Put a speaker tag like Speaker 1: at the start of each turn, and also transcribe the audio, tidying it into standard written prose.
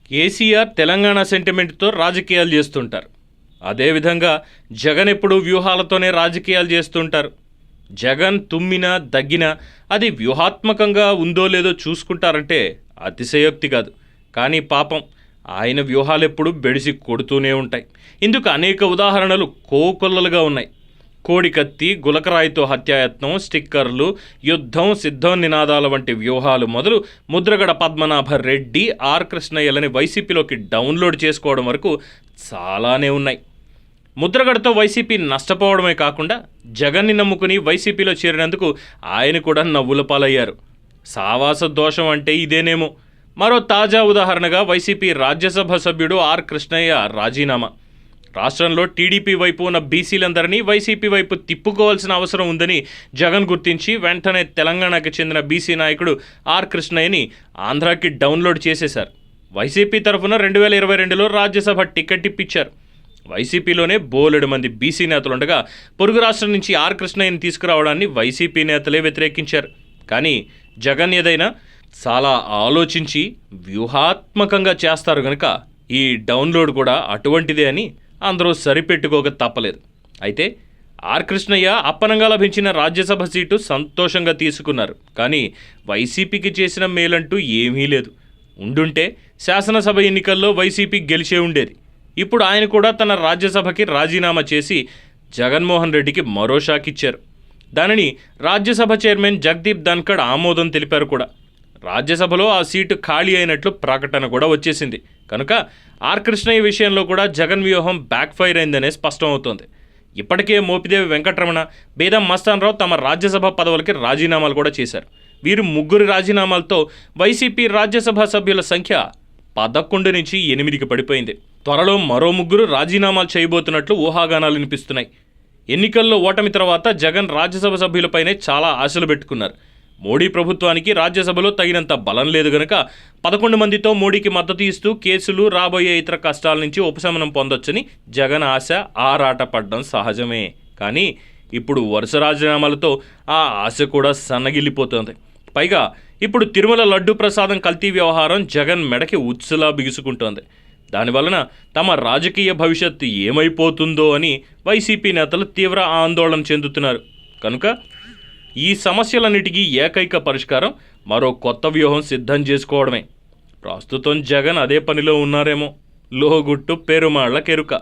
Speaker 1: కేసీఆర్ తెలంగాణ సెంటిమెంట్తో రాజకీయాలు చేస్తుంటారు. అదేవిధంగా జగన్ ఎప్పుడు వ్యూహాలతోనే రాజకీయాలు చేస్తుంటారు. జగన్ తుమ్మినా దగ్గినా అది వ్యూహాత్మకంగా ఉందో లేదో చూసుకుంటారంటే అతిశయోక్తి కాదు. కానీ పాపం ఆయన వ్యూహాలెప్పుడు బెడిసి కొడుతూనే ఉంటాయి. ఇందుకు అనేక ఉదాహరణలు కోకొల్లలుగా ఉన్నాయి. కోడికత్తి, గులకరాయితో హత్యాయత్నం, స్టిక్కర్లు, యుద్ధం, సిద్ధం నినాదాల వంటి వ్యూహాలు మొదలు ముద్రగడ పద్మనాభ రెడ్డి, ఆర్ కృష్ణయ్యలని వైసీపీలోకి డౌన్లోడ్ చేసుకోవడం వరకు చాలానే ఉన్నాయి. ముద్రగడతో వైసీపీ నష్టపోవడమే కాకుండా జగన్ని నమ్ముకుని వైసీపీలో చేరినందుకు ఆయన కూడా నవ్వుల పాలయ్యారు. సావాస దోషం అంటే ఇదేనేమో. మరో తాజా ఉదాహరణగా వైసీపీ రాజ్యసభ సభ్యుడు ఆర్ కృష్ణయ్య రాజీనామా. రాష్ట్రంలో టీడీపీ వైపు ఉన్న బీసీలందరినీ వైసీపీ వైపు తిప్పుకోవాల్సిన అవసరం ఉందని జగన్ గుర్తించి వెంటనే తెలంగాణకు చెందిన బీసీ నాయకుడు ఆర్ కృష్ణయ్యని ఆంధ్రాకి డౌన్లోడ్ చేసేశారు. వైసీపీ తరఫున 2022లో రాజ్యసభ టికెట్ ఇప్పించారు. వైసీపీలోనే బోలెడు మంది బీసీ నేతలుండగా పొరుగు రాష్ట్రం నుంచి ఆర్ కృష్ణయ్యని తీసుకురావడాన్ని వైసీపీ నేతలే వ్యతిరేకించారు. కానీ జగన్ ఏదైనా చాలా ఆలోచించి వ్యూహాత్మకంగా చేస్తారు కనుక ఈ డౌన్లోడ్ కూడా అటువంటిదే అని అందరూ సరిపెట్టుకోక తప్పలేదు. అయితే ఆర్ కృష్ణయ్య అప్పనంగా లభించిన రాజ్యసభ సీటు సంతోషంగా తీసుకున్నారు. కానీ వైసీపీకి చేసిన మేలంటూ ఏమీ లేదు. ఉండుంటే శాసనసభ ఎన్నికల్లో వైసీపీ గెలిచే ఉండేది. ఇప్పుడు ఆయన కూడా తన రాజ్యసభకి రాజీనామా చేసి జగన్మోహన్ రెడ్డికి మరో షాక్ ఇచ్చారు. దానిని రాజ్యసభ చైర్మన్ జగదీప్ ధన్ఖడ్ ఆమోదం తెలిపారు కూడా. రాజ్యసభలో ఆ సీటు ఖాళీ అయినట్లు ప్రకటన కూడా వచ్చేసింది. కనుక ఆర్ కృష్ణయ్య విషయంలో కూడా జగన్ వ్యూహం బ్యాక్ ఫైర్ అయిందనే స్పష్టం అవుతోంది. ఇప్పటికే మోపిదేవి వెంకటరమణ, బేదం మస్తాన్రావు తమ రాజ్యసభ పదవులకి రాజీనామాలు కూడా చేశారు. వీరు ముగ్గురు రాజీనామాలతో వైసీపీ రాజ్యసభ సభ్యుల సంఖ్య 11 నుంచి 8కి పడిపోయింది. త్వరలో మరో ముగ్గురు రాజీనామాలు చేయబోతున్నట్లు ఊహాగానాలు వినిపిస్తున్నాయి. ఎన్నికల్లో ఓటమి తర్వాత జగన్ రాజ్యసభ సభ్యులపైనే చాలా ఆశలు పెట్టుకున్నారు. మోడీ ప్రభుత్వానికి రాజ్యసభలో తగినంత బలం లేదు గనక 11 మందితో మోడీకి మద్దతు ఇస్తూ కేసులు, రాబోయే ఇతర కష్టాల నుంచి ఉపశమనం పొందొచ్చని జగన్ ఆశ ఆరాట పడ్డం సహజమే. కానీ ఇప్పుడు వరుస రాజీనామాలతో ఆ ఆశ కూడా సన్నగిల్లిపోతోంది. పైగా ఇప్పుడు తిరుమల లడ్డూ ప్రసాదం కల్తీ వ్యవహారం జగన్ మెడకి ఉచ్చులా బిగుసుకుంటోంది. దానివలన తమ రాజకీయ భవిష్యత్తు ఏమైపోతుందో అని వైసీపీ నేతలు తీవ్ర ఆందోళన చెందుతున్నారు. కనుక ఈ సమస్యలన్నిటికీ ఏకైక పరిష్కారం మరో కొత్త వ్యూహం సిద్ధం చేసుకోవడమే. ప్రస్తుతం జగన్ అదే పనిలో ఉన్నారేమో. లోగుట్టు పెరుమాళ్ల కెరుక.